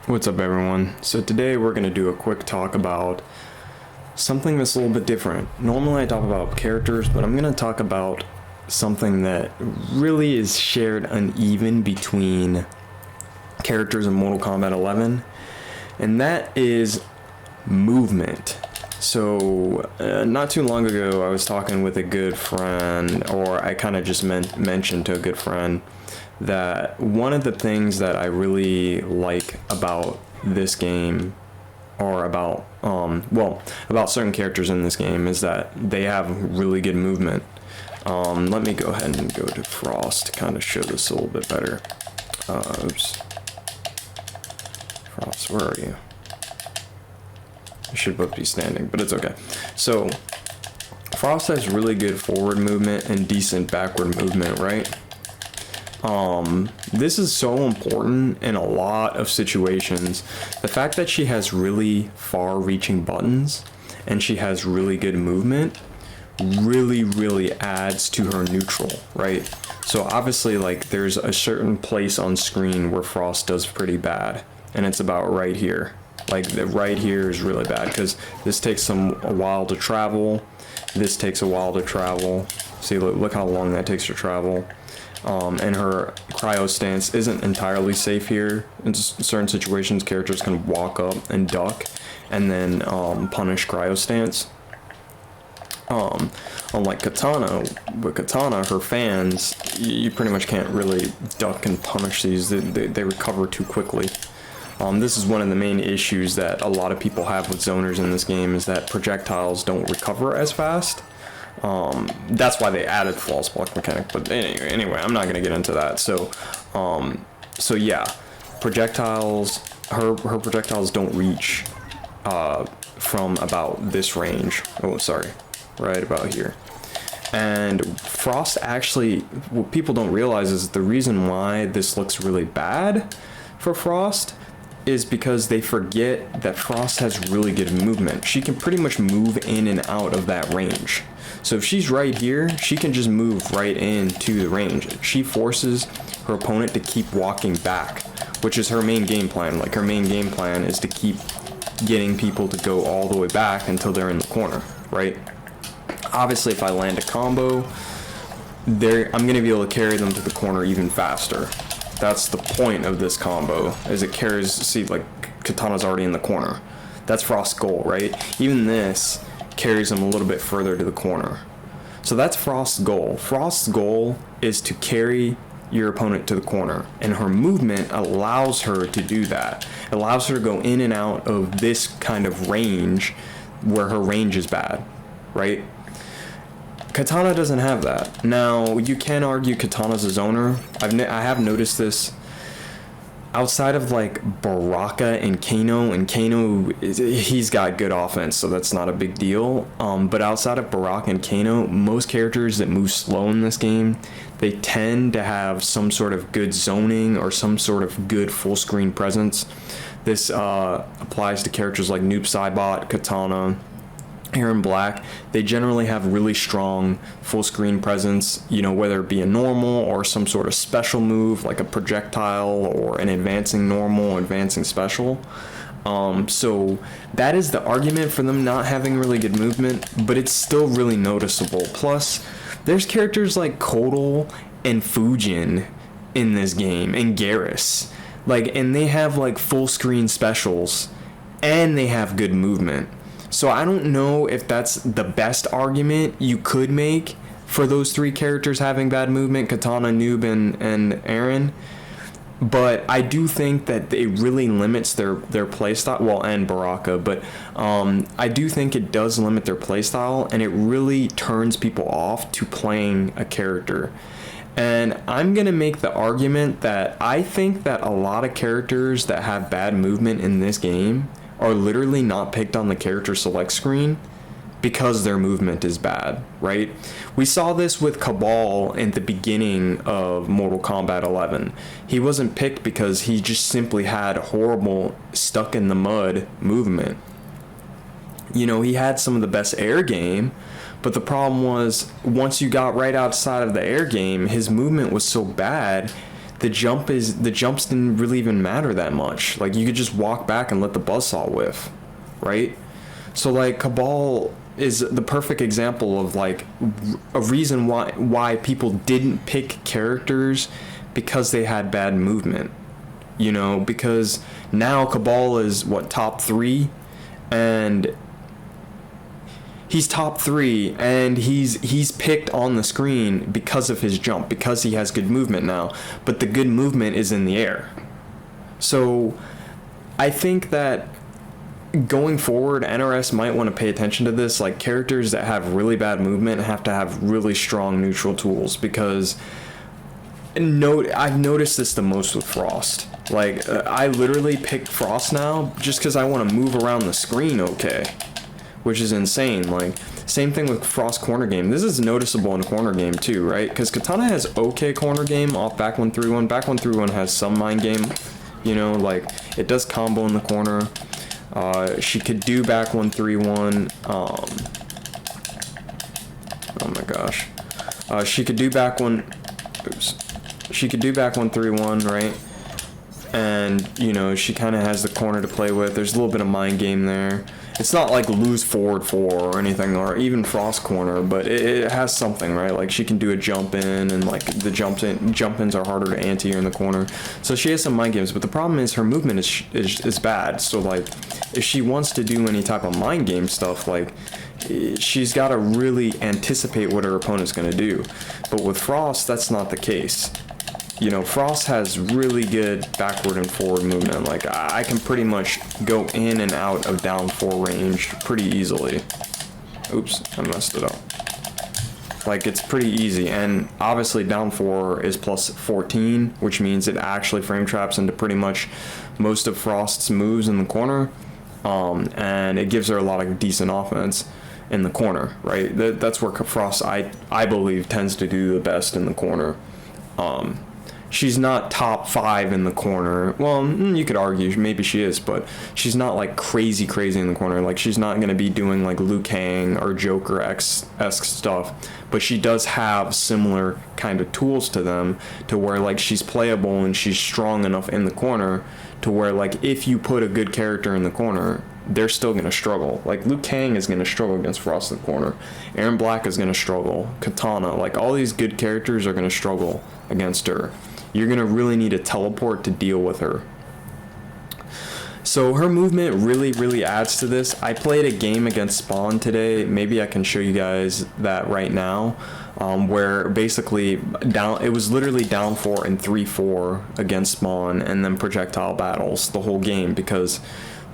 What's up, everyone? So today we're going to do a quick talk about something that's a little bit different. Normally I talk about characters, but I'm going to talk about something that really is shared uneven between characters in Mortal Kombat 11, and that is movement. So not too long ago I was talking with a good friend, or I kind of just mentioned to a good friend that one of the things that I really like about this game, or about about certain characters in this game, is that they have really good movement. Let me go ahead and go to Frost to kind of show this a little bit better. Oops. Frost, where are you? You should both be standing, but it's okay. So Frost has really good forward movement and decent backward movement, right? This is so important in a lot of situations. The fact that she has really far-reaching buttons and she has really good movement really adds to her neutral, right? So obviously, like, there's a certain place on screen where Frost does pretty bad, and it's about right here. Like, right here is really bad because this takes a while to travel. This takes a while to travel. See, look how long that takes to travel. And her cryo stance isn't entirely safe here. In certain situations, characters can walk up and duck and then punish cryo stance. Unlike Katana, with Katana, her fans, you pretty much can't really duck and punish these. They recover too quickly. This is one of the main issues that a lot of people have with zoners in this game, is that projectiles don't recover as fast. That's why they added flawless block mechanic, but anyway, I'm not going to get into that. So yeah, projectiles, her projectiles don't reach from about this range. Oh, sorry, right about here. And Frost actually, what people don't realize is the reason why this looks really bad for Frost is because they forget that Frost has really good movement. She can pretty much move in and out of that range. So if she's right here, she can just move right into the range. She forces her opponent to keep walking back, which is her main game plan. Like, her main game plan is to keep getting people to go all the way back until they're in the corner, right? Obviously, if I land a combo, I'm gonna be able to carry them to the corner even faster. That's the point of this combo, is it carries, see, like, Katana's already in the corner. That's Frost's goal, right? Even this carries him a little bit further to the corner. So that's Frost's goal. Frost's goal is to carry your opponent to the corner, and her movement allows her to do that. It allows her to go in and out of this kind of range where her range is bad, right? Katana doesn't have that. Now, you can argue Katana's a zoner. I have noticed this outside of, like, Baraka and Kano he's got good offense, so that's not a big deal. But outside of Baraka and Kano, most characters that move slow in this game, they tend to have some sort of good zoning or some sort of good full screen presence. This applies to characters like Noob Saibot, Katana, Aaron Black. They generally have really strong full screen presence, you know, whether it be a normal or some sort of special move like a projectile or an advancing normal, advancing special. So that is the argument for them not having really good movement, but it's still really noticeable. Plus, there's characters like Kotal and Fujin in this game, and Garrus, like, and they have like full screen specials and they have good movement. So I don't know if that's the best argument you could make for those three characters having bad movement, Katana, Noob, and Aaron. But I do think that it really limits their playstyle, well, and Baraka, but I do think it does limit their playstyle, and it really turns people off to playing a character. And I'm going to make the argument that I think that a lot of characters that have bad movement in this game are literally not picked on the character select screen because their movement is bad, right? We saw this with Cabal in the beginning of Mortal Kombat 11. He wasn't picked because he just simply had horrible stuck in the mud movement. You know, he had some of the best air game, but the problem was once you got right outside of the air game, his movement was so bad the jumps didn't really even matter that much. Like, you could just walk back and let the buzzsaw whiff, right? So like Cabal is the perfect example of like a reason why people didn't pick characters because they had bad movement. You know, because now Cabal is what, top 3, and he's top 3, and he's picked on the screen because of his jump, because he has good movement now, but the good movement is in the air. So I think that going forward, NRS might want to pay attention to this. Like, characters that have really bad movement have to have really strong neutral tools, because I've noticed this the most with Frost. Like, I literally pick Frost now just because I want to move around the screen okay, which is insane. Like, same thing with Frost corner game. This is noticeable in corner game too, right? Because Katana has okay corner game off back 131. Back 131 has some mind game, you know, like it does combo in the corner. She could do back 131. Oh my gosh. She could do back She could do back 131, right? And, you know, she kind of has the corner to play with. There's a little bit of mind game there. It's not like loose forward 4 or anything, or even Frost corner, but it has something, right? Like, she can do a jump in, and like the jump ins are harder to anti her in the corner. So she has some mind games, but the problem is her movement is bad. So like, if she wants to do any type of mind game stuff, like, she's got to really anticipate what her opponent's going to do. But with Frost, that's not the case. You know, Frost has really good backward and forward movement. Like, I can pretty much go in and out of down 4 range pretty easily. Oops, I messed it up. Like, it's pretty easy. And obviously down 4 is plus 14, which means it actually frame traps into pretty much most of Frost's moves in the corner. And it gives her a lot of decent offense in the corner, right? That's where Frost, I believe, tends to do the best in the corner. She's not top 5 in the corner. Well, you could argue maybe she is, but she's not like crazy in the corner. Like, she's not going to be doing like Liu Kang or Joker-esque stuff, but she does have similar kind of tools to them, to where like she's playable and she's strong enough in the corner to where like if you put a good character in the corner, they're still going to struggle. Like, Liu Kang is going to struggle against Frost in the corner. Aaron Black is going to struggle. Katana, like, all these good characters are going to struggle against her. You're going to really need a teleport to deal with her. So her movement really adds to this. I played a game against Spawn today. Maybe I can show you guys that right now. Where basically it was literally down 4 and 3-4 against Spawn, and then projectile battles the whole game, because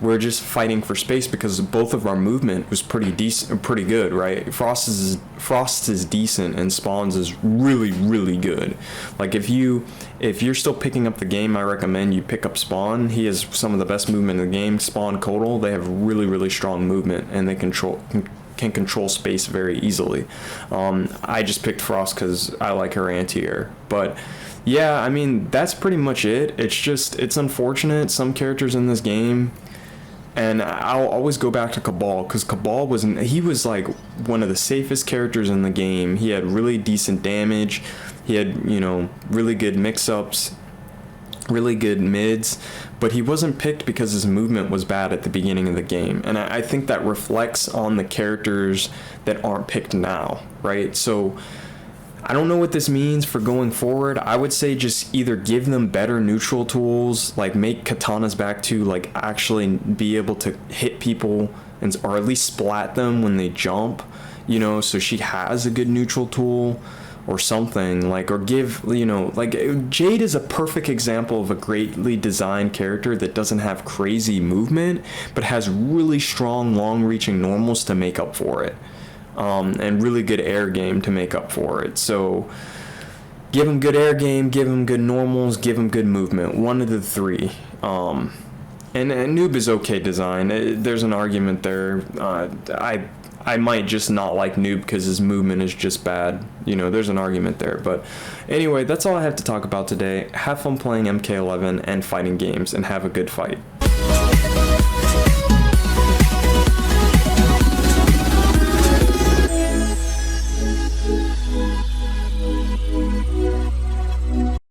we're just fighting for space, because both of our movement was pretty good, right? Frost's is decent, and Spawn's is really good. Like, if you're still picking up the game, I recommend you pick up Spawn. He has some of the best movement in the game. Spawn, Kotal, they have really strong movement, and they can control space very easily. I just picked Frost because I like her anti-air, but yeah, I mean, that's pretty much it. It's unfortunate, some characters in this game. And I'll always go back to Cabal, because Cabal he was like one of the safest characters in the game. He had really decent damage. He had, you know, really good mix-ups, really good mids, but he wasn't picked because his movement was bad at the beginning of the game. And I think that reflects on the characters that aren't picked now, right? So I don't know what this means for going forward. I would say just either give them better neutral tools, like make Katana's back to like actually be able to hit people, or at least splat them when they jump, you know, so she has a good neutral tool or something, like, or give, you know, like Jade is a perfect example of a greatly designed character that doesn't have crazy movement, but has really strong long-reaching normals to make up for it. And really good air game to make up for it. So give him good air game, give him good normals, give him good movement. One of the 3. And Noob is okay design. There's an argument there. I might just not like Noob because his movement is just bad. You know, there's an argument there. But anyway, that's all I have to talk about today. Have fun playing MK11 and fighting games, and have a good fight.